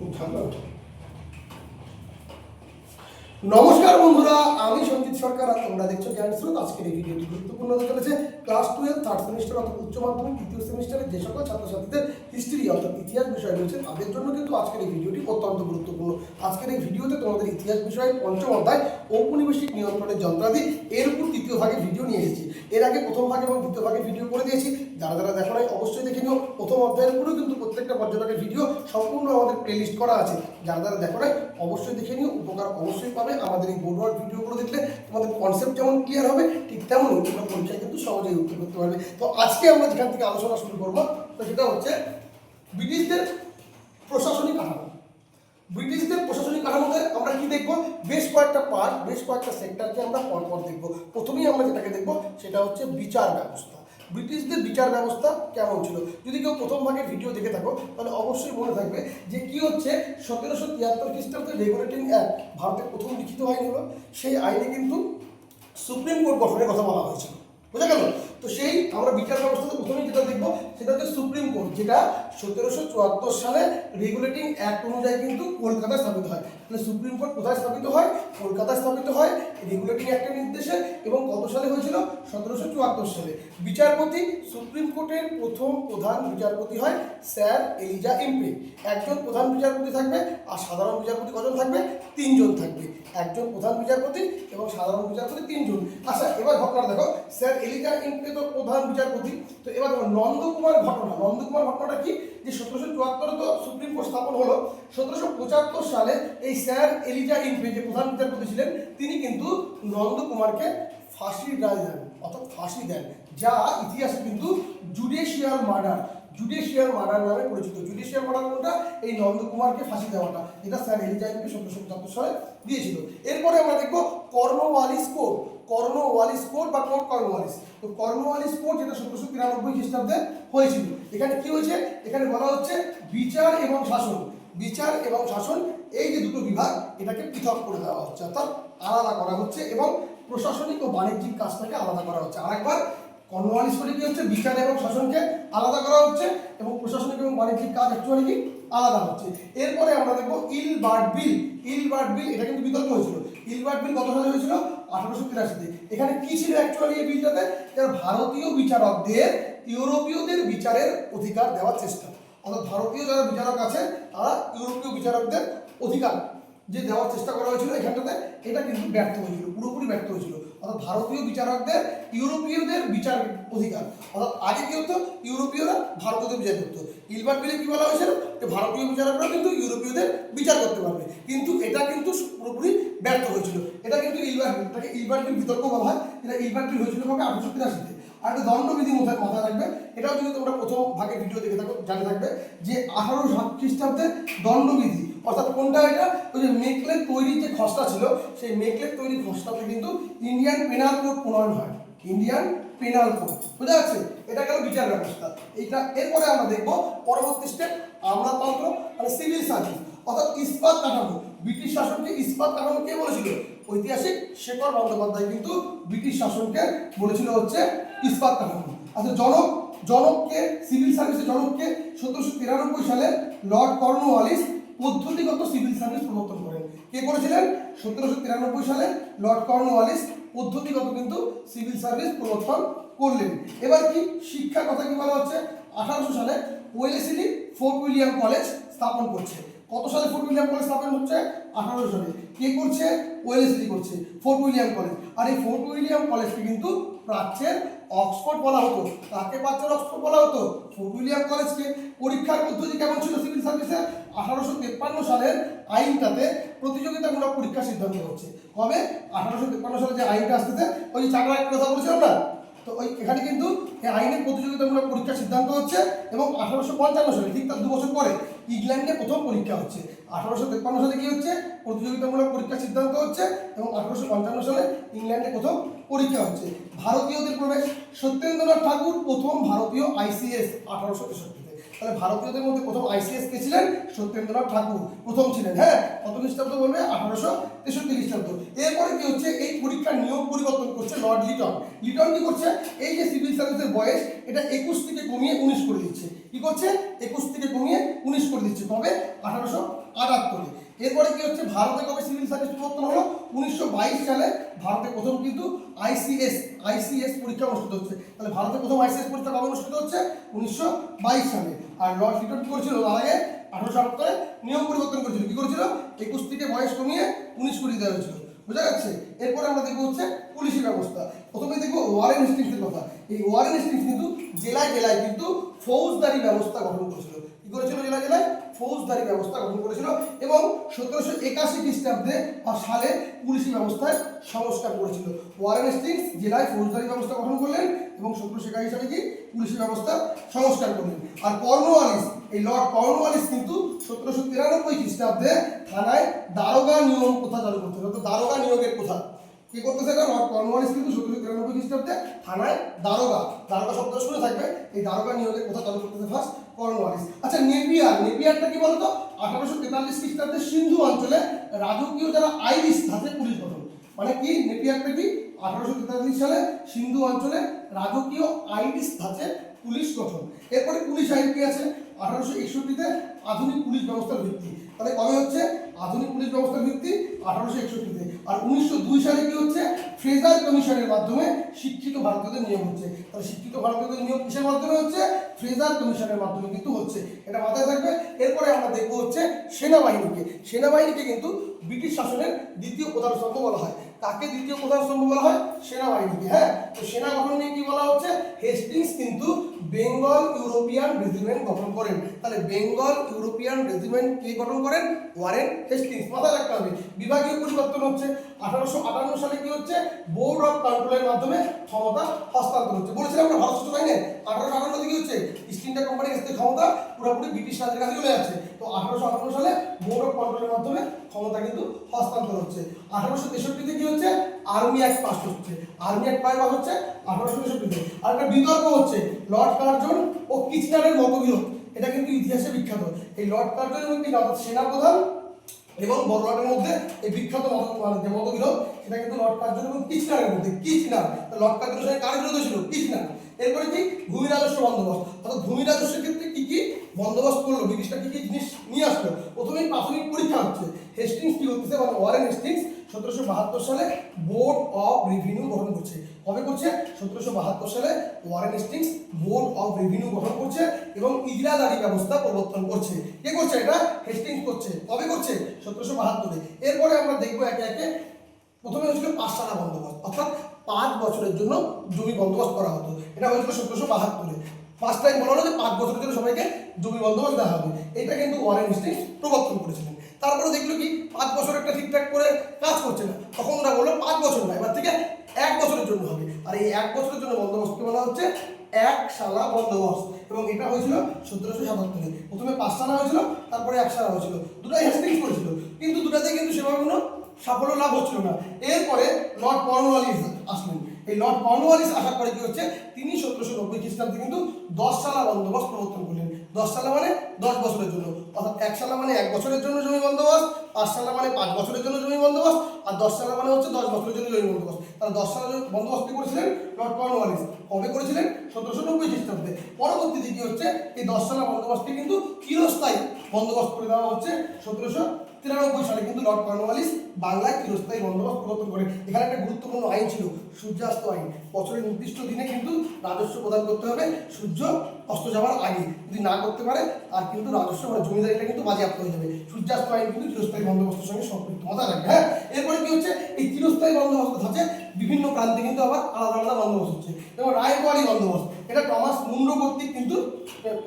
খুব ঠান্ডা। নমস্কার বন্ধুরা, আমি সঞ্জিত সরকার আর তোমরা দেখছো জ্ঞান স্রোত। আজকের এই ভিডিওটি গুরুত্বপূর্ণ হতে চলেছে ক্লাস 12 থার্ড সেমিস্টার অর্থাৎ উচ্চ মাধ্যমিক তৃতীয় সেমিস্টারের যে সকল ছাত্রছাত্রীদের হিস্ট্রি অর্থাৎ ইতিহাস বিষয় রয়েছে তাদের জন্য কিন্তু আজকের এই ভিডিওটি অত্যন্ত গুরুত্বপূর্ণ। আজকের এই ভিডিওতে তোমাদের ইতিহাস বিষয়ের পঞ্চম অধ্যায় ঔপনিবেশিক নিয়ন্ত্রণের যন্ত্রাদি এর উপর তৃতীয় ভাগের ভিডিও নিয়ে এসেছি। এর আগে প্রথম ভাগ এবং দ্বিতীয় ভাগের ভিডিও করে দিয়েছি, যারা যারা দেখো নাই অবশ্যই দেখে নিও। প্রথম অধ্যায়ের উপরেও কিন্তু প্রত্যেকটা পর্যটকের ভিডিও সম্পূর্ণ আমাদের প্লেলিস্ট করা আছে, যারা যারা দেখো নাই অবশ্যই দেখে নিও, উপকার অবশ্যই পাবে। আমাদের এই বোর্ড ভিডিওগুলো দেখলে তোমাদের কনসেপ্ট যেমন ক্লিয়ার হবে, ঠিক তেমনই তোমরা পরীক্ষায় কিন্তু সহজেই উত্তর করতে পারবে। তো আজকে আমরা যেখান থেকে আলোচনা শুরু করবো তো সেটা হচ্ছে ব্রিটিশদের প্রশাসনিক কাঠামো। ব্রিটিশদের প্রশাসনিক কাঠামোতে আমরা কি দেখবো, বেশ কয়েকটা পার্ট, বেশ কয়েকটা সেক্টরকে আমরা পরপর দেখবো। প্রথমেই আমরা যেটাকে দেখবো সেটা হচ্ছে বিচার ব্যবস্থা। ব্রিটিশদের বিচার ব্যবস্থা কেমন ছিল, যদি কেউ প্রথম ভাগের ভিডিও দেখে থাকো তাহলে অবশ্যই মনে থাকবে যে কি হচ্ছে 1773 খ্রিস্টাব্দে রেগুলেটিং অ্যাক্ট ভারতের প্রথম লিখিত আইন হলো। সেই আইনে কিন্তু সুপ্রিম কোর্ট গঠনের কথা বলা হয়েছিল, বুঝা গেল? তো সেই আমরা বিচার ব্যবস্থাতে প্রথমেই যেটা দেখবো সেটা হচ্ছে সুপ্রিম কোর্ট, যেটা 1774 সালে রেগুলেটিং অ্যাক্ট অনুযায়ী কিন্তু কলকাতায় স্থাপিত হয়। তাহলে সুপ্রিম কোর্ট কোথায় স্থাপিত হয়? কলকাতায় স্থাপিত হয় রেগুলেটিং অ্যাক্টের নির্দেশে। এবং কত সালে হয়েছিল? 1774 সালে। বিচারপতি, সুপ্রিম কোর্টের প্রথম প্রধান বিচারপতি হয় স্যার এলিজা ইম্পে। একজন প্রধান বিচারপতি থাকবে, আর সাধারণ বিচারপতি কজন থাকবে? 3 জন থাকবে। একজন প্রধান বিচারপতি এবং সাধারণ বিচারপতি 3 জন। আচ্ছা, এবার ঘটনা দেখো, স্যার এলিজা ইম্পে তো প্রধান বিচারপতি। তো এবার দেখো নন্দকুমার ঘটনা। নন্দকুমার ঘটনাটা কি, যে 1774 তো সুপ্রিম কোর্ট স্থাপন হলো, 1775 সালে এই স্যার এলিজা ইম্পে যে প্রধান বিচারপতি ছিলেন তিনি কিন্তু নন্দকুমারকে ফাঁসির রায় দেন, অর্থাৎ ফাঁসি দেন, যা ইতিহাসে কিন্তু জুডিশিয়াল মার্ডার নামে পরিচিত। জুডিশিয়াল মার্ডার কোনটা? এই নন্দকুমারকে ফাঁসি দেওয়াটা, এটা স্যার এলিজা ইম্পে 1774 সালে দিয়েছিল। এরপরে আমরা দেখবো কর্নওয়ালিস কোড। কর্নওয়ালিস কোড বা কোড কর্নওয়ালিস। তো কর্নওয়ালিস কোড যেটা 1793 খ্রিস্টাব্দে হয়েছিল। এখানে কি হয়েছে? এখানে বলা হচ্ছে বিচার এবং শাসন, বিচার এবং শাসন এই যে দুটো বিভাগ এটাকে পৃথক করে দেওয়া হচ্ছে, অর্থাৎ আলাদা করা হচ্ছে, এবং প্রশাসনিক ও বাণিজ্যিক কাজটাকে আলাদা করা হচ্ছে। আরেকবার কর্নওয়ালিস কোডে কি হচ্ছে? বিচার এবং শাসনকে আলাদা করা হচ্ছে এবং প্রশাসনিক এবং বাণিজ্যিক কাজ অ্যাকচুয়ালি কি আলাদা হচ্ছে। এরপরে আমরা দেখবো ইলবার্ট বিল। ইলবার্ট বিল এটা কিন্তু বিতর্ক হয়েছিল। ইলবার্ট বিল কত সালে হয়েছিল? 1883-তে। এখানে কি ছিল অ্যাকচুয়ালি এই বিলটাতে? ভারতীয় বিচারকদের ইউরোপীয়দের বিচারের অধিকার দেওয়ার চেষ্টা, অর্থাৎ ভারতীয় যারা বিচারক আছে তারা ইউরোপীয় বিচারকদের অধিকার যে দেওয়ার চেষ্টা করা হয়েছিল এখানটাতে, এটা কিন্তু ব্যর্থ হয়েছিল, পুরোপুরি ব্যর্থ হয়েছিল। অর্থাৎ ভারতীয় বিচারকদের ইউরোপীয়দের বিচার অধিকার, অর্থাৎ আগে কি হতো? ইউরোপীয়রা ভারতীয়দের বিচার করতো। ইলবার্ট বিলে কি বলা হয়েছিল? যে ভারতীয় বিচারকরা কিন্তু ইউরোপীয়দের বিচার করতে পারবে, কিন্তু এটা কিন্তু পুরোপুরি ব্যর্থ হয়েছিল। এটা কিন্তু ইলবার্ট বিল, এটাকে ইলবার্ট বিল বিতর্ক বলা হয়। এটা ইলবার্ট বিল হয়েছিল কবে? 1883-তে। আর একটা দণ্ডবিধি মাথায় রাখবে, এটাও যদি তোমরা প্রথম ভাগের ভিডিও দেখে থাকো জানে থাকবে যে 1860 খ্রিস্টাব্দে দণ্ডবিধি, অর্থাৎ কোনটা? এটা ওই যে মেকলের তৈরির যে খসড়া ছিল, সেই মেকলের তৈরির খসড়াতে কিন্তু ইন্ডিয়ান পেনাল কোড প্রণয়ন হয়। ইন্ডিয়ান পেনাল কোড, বুঝা যাচ্ছে? এটা গেল বিচার ব্যবস্থা। এইটা এরপরে আমরা দেখবো পরবর্তী স্টেপ আমলাতন্ত্র, মানে সিভিল সার্ভিস, অর্থাৎ ইস্পাত কাঠামো। ব্রিটিশ শাসনকে ইস্পাত কাঠামো কে বলেছিল? ঐতিহাসিক শেখর বন্দ্যোপাধ্যায় কিন্তু ব্রিটিশ শাসনকে বলেছিল হচ্ছে ইস্পাত কাঠামো। আচ্ছা, জনককে সিভিল সার্ভিসের জনককে 1793 সালে লর্ড কর্নওয়ালিস পদ্ধতিগত সিভিল সার্ভিস প্রবর্তন করেন। কে করেছিলেন? 1793 সালে লর্ড কর্নওয়ালিস পদ্ধতিগত কিন্তু সিভিল সার্ভিস প্রবর্তন করলেন। এবার কি শিক্ষার কথা কি বলা হচ্ছে? 1800 সালে ওয়েলেসলি ফোর্ট উইলিয়াম কলেজ স্থাপন করছে। কত সালে ফোর্ট উইলিয়াম কলেজ স্থাপন হচ্ছে? 1800 সালে। কে করছে? ওয়েলেসলি করছে ফোর্ট উইলিয়াম কলেজ। আর এই ফোর্ট উইলিয়াম কলেজকে কিন্তু প্রাচ্যের অক্সফোর্ড বলা হতো। কাকে প্রাচ্যের অক্সফোর্ড বলা হতো? ফোর্ট উইলিয়াম কলেজকে। পরীক্ষার পদ্ধতি কেমন ছিল সিভিল সার্ভিসে? 1853 সালের আইনটাতে প্রতিযোগিতামূলক পরীক্ষার সিদ্ধান্ত হচ্ছে। কবে? 1853 সালে যে আইনটা আসতেছে, ওই যে চাকরা একটা কথা বলেছিলাম না, তো ওই এখানে কিন্তু এই আইনের প্রতিযোগিতামূলক পরীক্ষার সিদ্ধান্ত হচ্ছে। এবং 1855 সালে, ঠিক তার 2 বছর পরে, ইংল্যান্ডে প্রথম পরীক্ষা হচ্ছে। 1853 সালে কি হচ্ছে? প্রতিযোগিতামূলক পরীক্ষার সিদ্ধান্ত হচ্ছে, এবং 1855 সালে ইংল্যান্ডে প্রথম পরীক্ষা হচ্ছে। ভারতীয়দের প্রবেশ। সত্যেন্দ্রনাথ ঠাকুর প্রথম ভারতীয় আইসিএস 1863-তে। তাহলে ভারতীয়দের মধ্যে প্রথম আইসিএস কে ছিলেন? সত্যেন্দ্রনাথ ঠাকুর প্রথম ছিলেন। হ্যাঁ, কত খ্রিস্টাব্দ বলবে? 1863 খ্রিস্টাব্দ। এরপরে কি হচ্ছে? এই পরীক্ষার নিয়ম পরিবর্তন করছে লর্ড লিটন। লিটন কি করছে? এই যে সিভিল সার্ভিসের বয়স এটা 21 থেকে কমিয়ে 19 করে দিচ্ছে। কি করছে? 21 থেকে কমিয়ে 19 করে দিচ্ছে। তবে এরপরে কি হচ্ছে, ভারতে কবে সিভিল সার্ভিস প্রবর্তন হলো? 1922 সালে ভারতে প্রথম কিন্তু আইসিএস পরীক্ষা অনুষ্ঠিত হচ্ছে। তাহলে ভারতে প্রথম আইসিএস পরীক্ষা কবে অনুষ্ঠিত হচ্ছে? 1922 সালে। আর লর্ড লিটন কি করেছিল? তার আগে 1878 নিয়ম পরিবর্তন করেছিল। কি করেছিল? 21 থেকে বয়স কমিয়ে 19 করে দেওয়া হয়েছিল। বোঝা যাচ্ছে? এরপরে আমরা দেখবো হচ্ছে পুলিশি ব্যবস্থা। প্রথমে দেখবো ওয়ারেন হেস্টিংসের কথা। এই ওয়ারেন হেস্টিংস কিন্তু জেলায় জেলায় কিন্তু ফৌজদারি ব্যবস্থা গঠন করেছিল। কি করেছিল? জেলায় জেলায় ফৌজদারি ব্যবস্থা গঠন করেছিল এবং 1781 খ্রিস্টাব্দে বা সালে পুলিশি ব্যবস্থায় সংস্কার করেছিল। ওয়ারেন হেস্টিংস জেলায় ফৌজদারি ব্যবস্থা গঠন করলেন এবং 1781 সালে কি পুলিশি ব্যবস্থা সংস্কার করলেন। আর কর্নওয়ালিস, এই লর্ড কর্নওয়ালিস কিন্তু 1793 খ্রিস্টাব্দে থানায় দারোগা নিয়ম প্রথা চালু করতে হবে। দারোগা নিয়োগের প্রথা কি করতেছে? এটা লর্ড কর্নওয়ালিস কিন্তু 1793 খ্রিস্টাব্দে থানায় দারোগা শব্দ শুনে থাকবে, এই দারোগা নিয়োগের কথা চালু করতেছে ফার্স্ট কর্নওয়ালিস। আচ্ছা, নেপিয়ারটা কি বলতো? 1843 খ্রিস্টাব্দে সিন্ধু অঞ্চলে রাজকীয় যারা আইরিশ ধাঁচে পুলিশ গঠন। মানে কি নেপিয়ারটা কি? 1843 সালে সিন্ধু অঞ্চলে রাজকীয় আইরিশ ধাঁচে পুলিশ গঠন। এরপরে পুলিশ আইন কি আছে? 1861-তে আধুনিক পুলিশ ব্যবস্থার ভিত্তি। তাহলে কবে হচ্ছে আধুনিক পুলিশ ব্যবস্থার ভিত্তি? 1861-তে। আর 1902 সালে কি হচ্ছে? ফ্রেজার কমিশনের মাধ্যমে শিক্ষিত ভারতীয়দের নিয়োগ হচ্ছে। তাহলে শিক্ষিত ভারতীয়দের নিয়োগ কিসের মাধ্যমে হচ্ছে? ফ্রেজার কমিশনের মাধ্যমে কিন্তু হচ্ছে, এটা মাথায় থাকবে। এরপরে আমরা দেখবো হচ্ছে সেনাবাহিনীকে। সেনাবাহিনীকে কিন্তু ব্রিটিশ শাসনের দ্বিতীয় প্রধান স্তম্ভ বলা হয়। কাকে দ্বিতীয় প্রধান স্তম্ভ বলা হয়? সেনাবাহিনীকে। হ্যাঁ, তো সেনা গঠন নিয়ে কি বলা হচ্ছে? হেস্টিংস কিন্তু বেঙ্গল ইউরোপিয়ান রেজিমেন্ট গঠন করেন। তাহলে বেঙ্গল ইউরোপিয়ান রেজিমেন্ট কে গঠন করেন? Warren Hastings. মাথায় রাখতে হবে। বিভাগীয় পরিবর্তন হচ্ছে 1858 সালে কি হচ্ছে? বোর্ড অফ কন্ট্রোলের মাধ্যমে ক্ষমতা হস্তান্তর হচ্ছে। বলেছিলাম না ভারত সূচক আইনে 1858 থেকে হচ্ছে ইস্ট ইন্ডিয়া কোম্পানির কাছ থেকে ক্ষমতা পুরোপুরি ব্রিটিশ রাজের কাছে চলে যাচ্ছে। তো 1858 সালে বোর্ড অফ কন্ট্রোলের মাধ্যমে ক্ষমতা কিন্তু হস্তান্তর হচ্ছে। 1863 কি হচ্ছে? আর্মি অ্যাক্ট পাস হচ্ছে। আর্মি অ্যাক্ট পাস হচ্ছে 1863-তে। আর একটা বিতর্ক হচ্ছে লর্ড কার্জন ও কিচনারের মতবিরোধ। এটা কিন্তু ইতিহাসে বিখ্যাত। এই লর্ড কার্জন এবং সেনাপ্রধান এবং বড়লাটের মধ্যে এই বিখ্যাত মতবিরোধ, সেটা কিন্তু লর্ড কার্জন এবং কিচনারের মধ্যে। কিচনার, লর্ড কার্জনের সঙ্গে কার বিরোধ ছিল? কিচনার। এরপরে কি? ভূমি রাজস্ব বন্দোবস্ত। অর্থাৎ ভূমি রাজস্বের ক্ষেত্রে কি কি বন্দোবস্ত করলো, ব্রিটিশরা কি কি জিনিস নিয়ে আসলো? প্রথমেই প্রাথমিক পরীক্ষা হচ্ছে। হেস্টিংস কি করতেছে? মানে ওয়ারেন হেস্টিংস 1772 সালে বোর্ড অফ রেভিনিউ গঠন করছে। কবে করছে? 1772 সালে Warren Hastings board of revenue গঠন করছে এবং ইজরাদারি ব্যবস্থা প্রবর্তন করছে। কে করছে এটা? হেস্টিংস করছে। কবে করছে? 1772-এ। এরপরে আমরা দেখবো একে একে। প্রথমে হয়েছিল পাঁচসালা বন্দোবস্ত, অর্থাৎ 5 বছরের জন্য জমি বন্দোবস্ত করা হতো। এটা হয়েছিল 1772-এ। ফার্স্ট টাইম বলা হলো যে 5 বছরের জন্য সবাইকে জমি বন্দোবস্ত দেওয়া হবে। এটা কিন্তু ওয়ারেন হেস্টিংস প্রবর্তন করেছিলেন। তারপরে দেখলো কি 5 বছর একটা ঠিকঠাক করে কাজ করছে না, তখন ওরা বললো 5 বছর না, এবার থেকে 1 বছরের জন্য হবে। আর এই 1 বছরের জন্য বন্দোবস্তকে বলা হচ্ছে একসালা বন্দোবস্ত। এবং এটা হয়েছিল 1777-এ। প্রথমে 5 সালা হয়েছিল, তারপরে 1 সালা হয়েছিল। দুটাই হেস্টিংস করেছিল, কিন্তু দুটাতে কিন্তু সেভাবে কোনো সাফল্য লাভ হচ্ছিল না। এরপরে লর্ড কর্নওয়ালিস আসলেন। এই লর্ড কর্নওয়ালিস আসার পরে কি হচ্ছে? তিনি 1790 খ্রিস্টাব্দে কিন্তু 10 সালা বন্দোবস্ত প্রবর্তন করলেন। 10 সালা মানে 10 বছরের জন্য, অর্থাৎ 1 সালা মানে 1 বছরের জন্য জমি বন্দোবস্ত, 5 সালা মানে 5 বছরের জন্য জমি বন্দোবস্ত, আর 10 সালা মানে হচ্ছে 10 বছরের জন্য জমি বন্দোবস্ত। তাহলে 10 সালা বন্দোবস্ত করেছিলেন লর্ড কর্নওয়ালিস। কবে করেছিলেন? 1790 খ্রিস্টাব্দে। পরবর্তীতে কি হচ্ছে? এই 10 সালা বন্দোবস্তটি কিন্তু চিরস্থায়ী বন্দোবস্ত করে দেওয়া হচ্ছে 1793 সালে। কিন্তু লর্ড কর্নওয়ালিস বাংলায় চিরস্থায়ী বন্দোবস্ত প্রবর্তন করেন। এখানে একটা গুরুত্বপূর্ণ আইন ছিল, সূর্যাস্ত আইন। বছরের নির্দিষ্ট দিনে কিন্তু রাজস্ব প্রদান করতে হবে সূর্য অস্ত যাওয়ার আগে। যদি না করতে পারে আর কিন্তু রাজস্ব মানে জমিদারিটা কিন্তু বাজেয়াপ্ত হয়ে যাবে। সূর্যাস্ত আইন কিন্তু চিরস্থায়ী বন্দোবস্তের সঙ্গে সম্পৃক্ত। মাথায় রাখবে। হ্যাঁ, এরপরে কি হচ্ছে? এই চিরস্থায়ী বন্দোবস্ত ধাঁচে বিভিন্ন প্রান্তে কিন্তু আবার আলাদা আলাদা বন্দোবস্ত হচ্ছে। যেমন রায়বাড়ি বন্দোবস্ত, এটা টমাস মুন্ডো কর্তৃক কিন্তু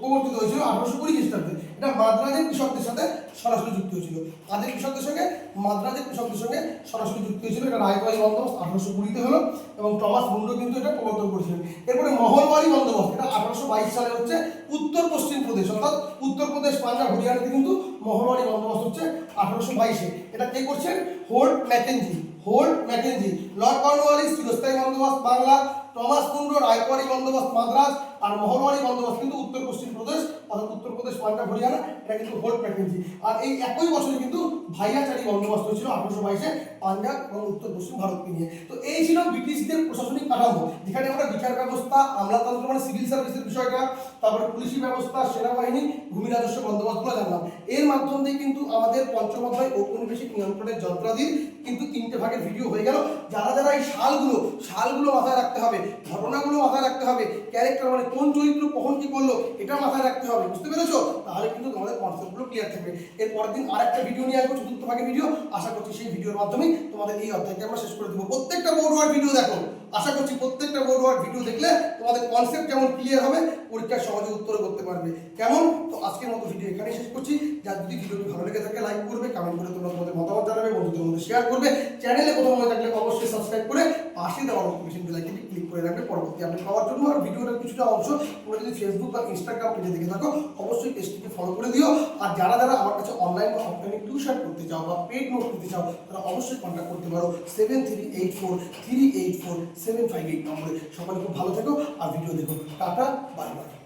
প্রবর্তিত হয়েছিল 1820 খ্রিস্টাব্দে। এটা মাদ্রাজের কৃষকদের সাথে সরাসরি যুক্ত হয়েছিল। কাদের কৃষকদের সঙ্গে? মাদ্রাজের কৃষকদের সঙ্গে সরাসরি যুক্ত হয়েছিল। এটা রায়বাড়ি বন্দোবস্ত 1820-তে হলো এবং টমাস মুন্ডো কিন্তু এটা প্রবর্তন করেছিলেন। এরপরে মহলবাড়ি বন্দোবস্ত, এটা 1822 সালে হচ্ছে উত্তর পশ্চিম প্রদেশ, অর্থাৎ উত্তরপ্রদেশ, পাঞ্জাব, হরিয়ানাতে কিন্তু মহলবাড়ি বন্দোবস্ত হচ্ছে 1822-এ। এটা কে করছেন? হোল্ট ম্যাকেঞ্জি। লর্ড কর্নওয়ালিস চিরস্থায়ী বন্দোবস্ত বাংলা, টমাস মুন্ডো রায়বাড়ি বন্দোবস্ত মাদ্রাজ, আর মহলবাড়ি বন্দোবস্ত কিন্তু উত্তর পশ্চিম প্রদেশ অর্থাৎ উত্তরপ্রদেশ, পাঞ্জাব, হরিয়ানা, এটা কিন্তু হোল্ড প্রেগনেন্সি। আর এই একই বছরে কিন্তু ভাইয়াচারি বন্দোবস্ত ছিল 1822-এ পাঞ্জাব এবং উত্তর পশ্চিম ভারতকে নিয়ে। তো এই ছিল ব্রিটিশদের প্রশাসনিক কাঠামো, যেখানে আমরা বিচার ব্যবস্থা, আমলাতন্ত্র মানে সিভিল সার্ভিসের বিষয়টা, তারপরে পুলিশি ব্যবস্থা, সেনাবাহিনী, ভূমি রাজস্ব বন্দোবস্তগুলো জানলাম। এর মাধ্যম দিয়ে কিন্তু আমাদের পঞ্চম অধ্যায় ঔপনিবেশিক নিয়ন্ত্রণের যন্ত্রাদির কিন্তু 3টে ভাগের ভিডিও হয়ে গেল। যারা যারা এই সালগুলো মাথায় রাখতে হবে, ঘটনাগুলো মাথায় রাখতে হবে, ক্যারেক্টার মানে কোন চরিত্র কখন কি করলো এটা মাথায় রাখতে হবে, বুঝতে পেরেছো? তাহলে কিন্তু তোমাদের কনসেপ্টগুলো ক্লিয়ার থাকবে। এর পরের দিন আর একটা ভিডিও নিয়ে আসবো, চতুর্থ ভাগের ভিডিও। আশা করছি সেই ভিডিওর মাধ্যমেই তোমাদের এই অধ্যায়কে আমরা শেষ করে দেবো। প্রত্যেকটা বোর্ড ওয়ার্ড ভিডিও দেখো, আশা করছি প্রত্যেকটা বোর্ড ওয়ার্ড ভিডিও দেখলে তোমাদের কনসেপ্ট যেমন ক্লিয়ার হবে, পরীক্ষার সহজে উত্তর করতে পারবে। কেমন? তো আজকের মতো ভিডিও এখানেই শেষ করছি। যার যদি ভিডিওটি ভালো লেগে থাকে লাইক করবে, কমেন্ট করে তোমরা তোমাদের মতামত জানাবে, বন্ধুদের মধ্যে শেয়ার করবে। চ্যানেলে প্রথম হয়ে থাকলে অবশ্যই সাবস্ক্রাইব করে পাশে দেওয়া নোটিফিকেশন বেল আইকনটি ক্লিক করে রাখবে পরবর্তী আপডেট পাওয়ার জন্য। আর ভিডিওটার কিছুটা অংশ তোমরা যদি ফেসবুক বা ইনস্টাগ্রাম পেজে দেখে থাকো, অবশ্যই পেজটিকে ফলো করে দিও। আর যারা যারা আমার কাছে অনলাইন বা অফলাইনে টিউশন করতে চাও বা পেড নোট নিতে চাও, তারা অবশ্যই কন্ট্যাক্ট করতে পারো 7384384758 নম্বরে। সকলে খুব ভালো থেকো আর ভিডিও দেখো। Tata, bye bye.